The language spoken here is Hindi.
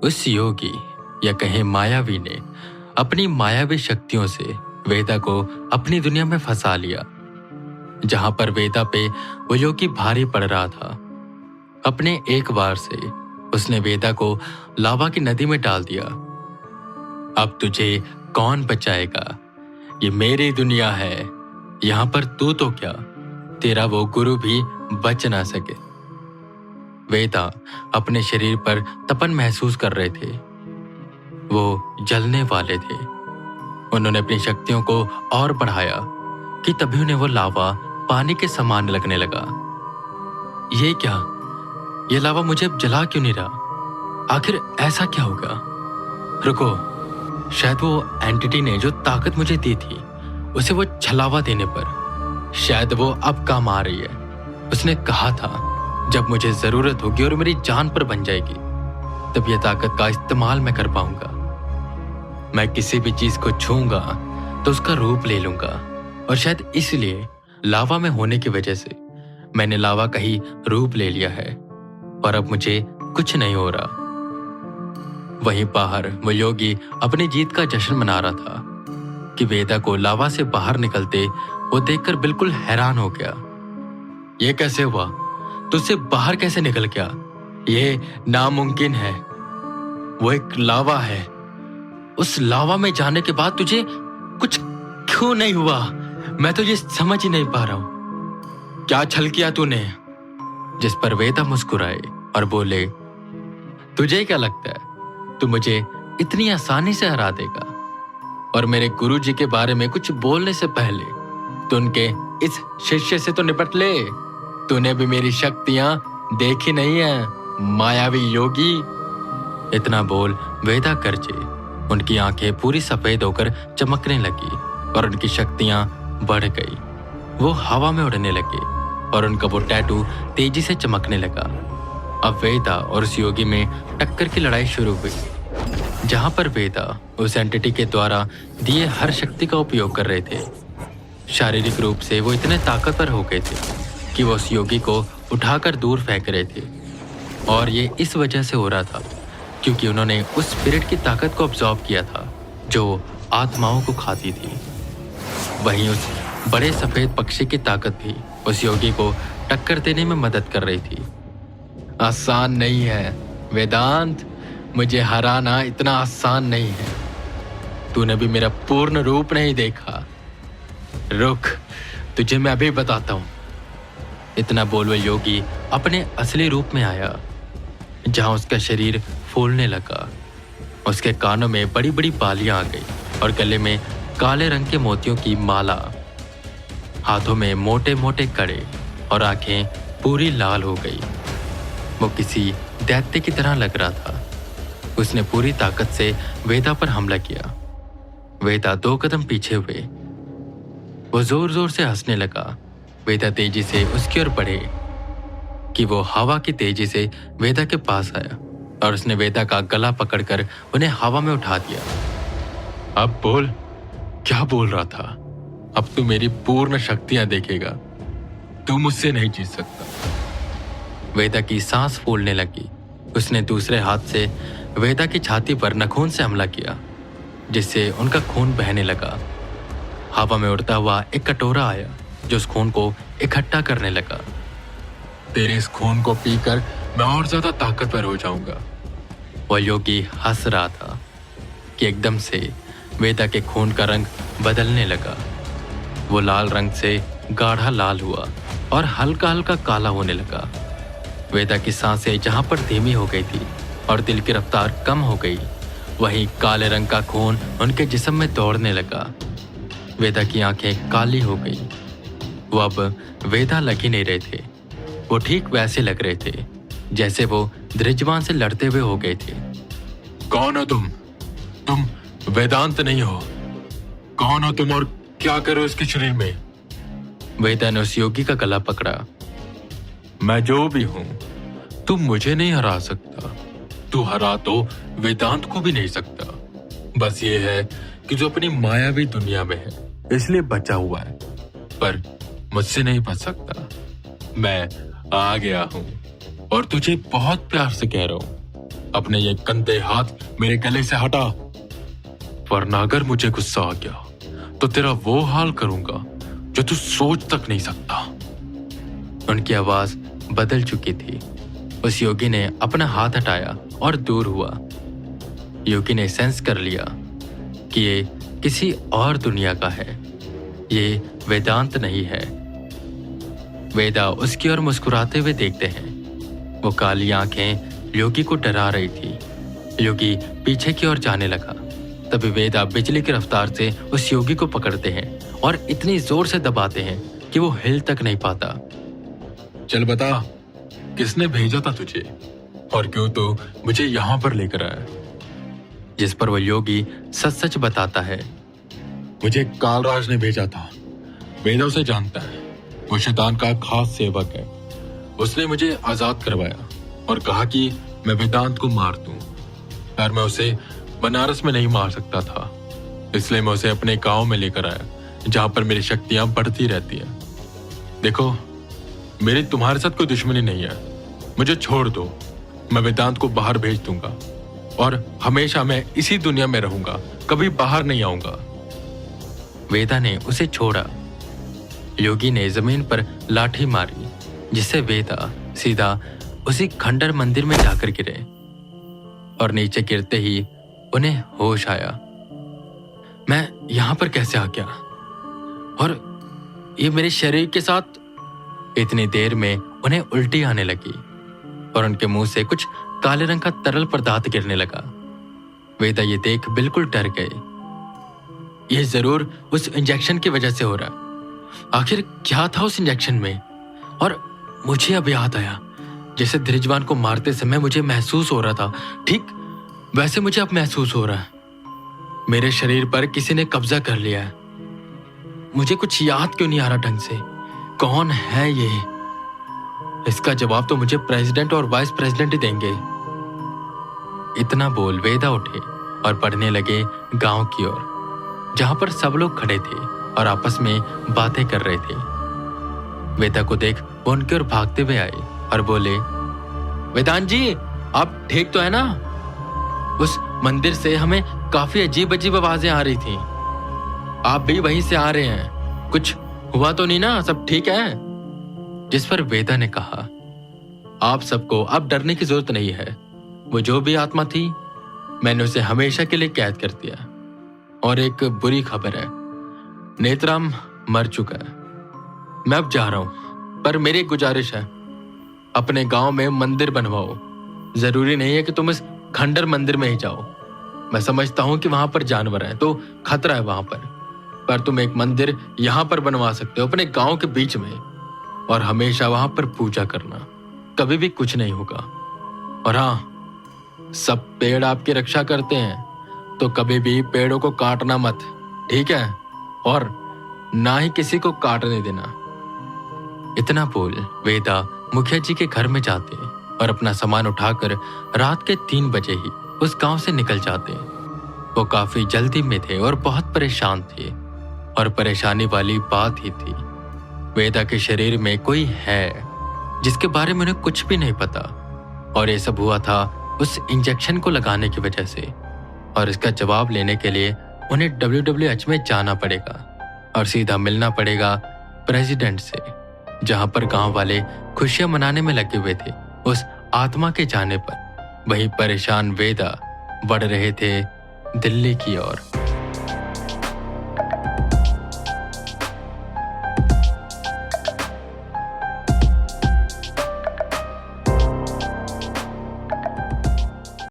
उस योगी या कहें मायावी ने अपनी मायावी शक्तियों से वेदा को अपनी दुनिया में फंसा लिया। जहां पर वेदा पे वो योगी भारी पड़ रहा था, अपने एक वार से उसने वेदा को लावा की नदी में डाल दिया। अब तुझे कौन बचाएगा? ये मेरी दुनिया है, यहां पर तू तो क्या, तेरा वो गुरु भी बच ना सके। वेदा अपने शरीर पर तपन महसूस कर रहे थे। वो जलने वाले थे। उन्होंने अपनी शक्तियों को और बढ़ाया कि तभी उन्हें वो लावा पानी के समान लगने लगा। ये क्या? ये लावा मुझे अब जला क्यों नहीं रहा? आखिर ऐसा क्या होगा? रुको, शायद वो एंटिटी ने जो ताकत मुझे दी थी उसे वो छलावा देने पर शायद वो अब काम आ रही है। उसने कहा था जब मुझे जरूरत होगी और मेरी जान पर बन जाएगी तब यह ताकत का इस्तेमाल मैं कर पाऊंगा। मैं किसी भी चीज को छूंगा तो उसका रूप ले लूंगा, और शायद इसलिए लावा में होने की वजह से मैंने लावा का ही रूप ले लिया है और अब मुझे कुछ नहीं हो रहा। वहीं बाहर वो योगी अपनी जीत का जश्न मना रहा था कि वेदा को लावा से बाहर निकलते वो देखकर बिल्कुल हैरान हो गया। ये कैसे हुआ? तुझसे बाहर कैसे निकल गया? ये नामुमकिन है। वो एक लावा है। उस लावा में जाने के बाद तुझे कुछ क्यों नहीं हुआ? मैं तो ये समझ ही नहीं पा रहा हूं। क्या छल किया तूने? जिस पर वेदा मुस्कुराए और बोले, तुझे क्या लगता है तू मुझे इतनी आसानी से हरा देगा? और मेरे गुरुजी के बारे में कुछ बोलने से पहले तू उनके इस शिष्य से तो निपट ले। तूने भी मेरी शक्तियां देखी नहीं है, मायावी योगी। इतना बोल वेदा गरजे। उनकी आंखें पूरी सफेद होकर चमकने लगी और उनकी शक्तियां बढ़ गई। वो हवा में उड़ने लगे और उनका वो टैटू तेजी से चमकने लगा। अब वेदा और उस योगी में टक्कर की लड़ाई शुरू हुई, जहां पर वेदा उस एंटिटी के द्वारा दिए हर शक्ति का उपयोग कर रहे थे। शारीरिक रूप से वो इतने ताकतवर हो गए थे कि वो उस योगी को उठाकर दूर फेंक रहे थे, और ये इस वजह से हो रहा था क्योंकि उन्होंने उस स्पिरिट की ताकत को अब्सॉर्ब किया था जो आत्माओं को खाती थी। वहीं उस बड़े सफेद पक्षी की ताकत भी उस योगी को टक्कर देने में मदद कर रही थी। आसान नहीं है वेदांत, मुझे हराना इतना आसान नहीं है। तूने भी मेरा पूर्ण रूप नहीं देखा। रुक, तुझे मैं अभी बताता हूं। इतना बोल वो योगी अपने असली रूप में आया, जहां उसका शरीर फूलने लगा। उसके कानों में बड़ी बड़ी बालियां आ गई और गले में काले रंग के मोतियों की माला, हाथों में मोटे मोटे कड़े और आंखें पूरी लाल हो गई। वो किसी दैत्य की तरह लग रहा था। उसने पूरी ताकत से वेदा पर हमला किया। वेदा 2 कदम पीछे हुए। वो जोर जोर से हंसने लगा। वेदा तेजी से उसकी ओर बढ़े कि वो हवा की तेजी से वेदा के पास आया और उसने वेदा का गला पकड़कर उन्हें हवा में उठा दिया। अब बोल, क्या बोल रहा था? अब तू मेरी पूर्ण शक्तियां देखेगा। तू मुझसे नहीं जीत सकता। वेदा की सांस फूलने लगी। उसने दूसरे हाथ से वेदा की छाती पर नाखून से हमला किया, जिससे उनका खून बहने लगा। हवा में उड़ता हुआ एक कटोरा आया जो उस खून को इकट्ठा करने लगा। तेरे इस खून को पीकर मैं और ज्यादा ताकतवर हो जाऊंगा। वह योगी हंस रहा था कि एकदम से वेदा के खून का रंग बदलने लगा। वो लाल रंग से गाढ़ा लाल हुआ और हल्का हल्का काला होने लगा। वेदा की सांसें जहां पर धीमी हो गई थी और दिल की रफ्तार कम हो गई, वहीं काले रंग का खून उनके जिस्म में दौड़ने लगा। वेदा की आंखें काली हो गई। वो अब वेदा लग ही नहीं रहे थे। वो ठीक वैसे लग रहे थे जैसे वो दृजवान से लड़ते हुए हो गए थे। कौन हो तुम? तुम वेदांत नहीं हो। कौन हो तुम और क्या करो इसके शरीर में? वेदा ने उस योगी का गला पकड़ा। मैं जो भी हूं, तुम मुझे नहीं हरा सकता। तू हरा तो वेदांत को भी नहीं सकता। बस ये है कि जो अपनी मायावी दुनिया में है इसलिए बचा हुआ है, पर मुझसे नहीं बच सकता। मैं आ गया हूं और तुझे बहुत प्यार से कह रहा हूं, अपने ये गंदे हाथ मेरे गले से हटा, वरना अगर मुझे गुस्सा आ गया तो तेरा वो हाल करूंगा जो तू सोच तक नहीं सकता। उनकी आवाज बदल चुकी थी। उस योगी ने अपना हाथ हटाया और दूर हुआ। योगी ने सेंस कर लिया कि ये किसी और दुनिया का है, ये वेदांत नहीं है। वेदा उसकी ओर मुस्कुराते हुए देखते हैं। वो काली आंखें योगी को डरा रही थी। योगी पीछे की ओर जाने लगा। तभी वेदा बिजली की रफ्तार से उस योगी को पकड़ते हैं और इतनी जोर से दबाते हैं कि वो हिल तक नहीं पाता। चल बता, किसने भेजा था तुझे और क्यों तो मुझे यहां पर लेकर आया? जिस पर वो योगी सच सच बताता है। मुझे कालराज ने भेजा था। वेदा उसे जानता है, वो शैतान का खास सेवक है। उसने मुझे आजाद करवाया और कहा कि मैं वेदांत को मार दूं, पर मैं उसे बनारस में नहीं मार सकता था। इसलिए मैं उसे अपने गांव में लेकर आया, जहां पर मेरी शक्तियां बढ़ती रहती हैं। देखो, मेरी तुम्हारे साथ कोई दुश्मनी नहीं है। मुझे छोड़ दो, मैं वेदांत को बाहर भेज दूंगा और हमेशा मैं इसी दुनिया में रहूंगा, कभी बाहर नहीं आऊंगा। वेदा ने उसे छोड़ा। योगी ने जमीन पर लाठी मारी, जिससे वेदा सीधा उसी खंडर मंदिर में जाकर गिरे और नीचे गिरते ही उन्हें होश आया। मैं यहां पर कैसे आ गया और ये मेरे शरीर के साथ? इतनी देर में उन्हें उल्टी आने लगी और उनके मुंह से कुछ काले रंग का तरल पदार्थ गिरने लगा। वेदा ये देख बिल्कुल डर गए। ये जरूर उस इंजेक्शन की वजह से हो रहा। आखिर क्या था उस इंजेक्शन में? और मुझे अब याद आया, जैसे धीरजवान को मारते समय मुझे महसूस हो रहा था, ठीक वैसे मुझे अब महसूस हो रहा है। मेरे शरीर पर किसी ने कब्जा कर लिया है। मुझे कुछ याद क्यों नहीं आ रहा ढंग से? कौन है ये? इसका जवाब तो मुझे प्रेसिडेंट और वाइस प्रेसिडेंट ही देंगे। इतना बोल वेदा उठे और बढ़ने लगे गांव की ओर, जहां पर सब लोग खड़े थे और आपस में बातें कर रहे थे। वेदा को देख वो उनकी ओर भागते हुए आए और बोले, वेदांत जी, आप ठीक तो है ना? उस मंदिर से हमें काफी अजीब अजीब आवाजें आ रही थी। आप भी वहीं से आ रहे हैं, कुछ हुआ तो नहीं ना? सब ठीक है? जिस पर वेदा ने कहा, आप सबको अब डरने की जरूरत नहीं है। वो जो भी आत्मा थी, मैंने उसे हमेशा के लिए कैद कर दिया। और एक बुरी खबर है, नेत्राम मर चुका है। मैं अब जा रहा हूं, पर मेरी एक गुजारिश है, अपने गांव में मंदिर बनवाओ। जरूरी नहीं है कि तुम इस खंडर मंदिर में ही जाओ। मैं समझता हूं कि वहां पर जानवर हैं, तो खतरा है वहां पर तुम एक मंदिर यहां पर बनवा सकते हो, अपने गांव के बीच में, और हमेशा वहां पर पूजा करना। कभी भी कुछ नहीं होगा। और हाँ, सब पेड़ आपकी रक्षा करते हैं, तो कभी भी पेड़ों को काटना मत, ठीक है? और ना ही किसी को काटने देना। इतना बोल वेदा मुखिया जी के घर में जाते और अपना सामान उठाकर रात के 3 बजे ही उस गांव से निकल जाते। वो काफी जल्दी में थे और बहुत परेशान थे, और परेशानी वाली बात ही थी, वेदा के शरीर में कोई है जिसके बारे में उन्हें कुछ भी नहीं पता। और ये सब हुआ था उस इंजेक्शन को लगाने की वजह से। और इसका जवाब लेने के लिए उन्हें WWH में जाना पड़ेगा और सीधा मिलना पड़ेगा प्रेसिडेंट से, जहां पर गांव वाले खुशियां मनाने में लगे हुए थे उस आत्मा के जाने पर। वहीं परेशान वेदा बढ़ रहे थे दिल्ली की ओर।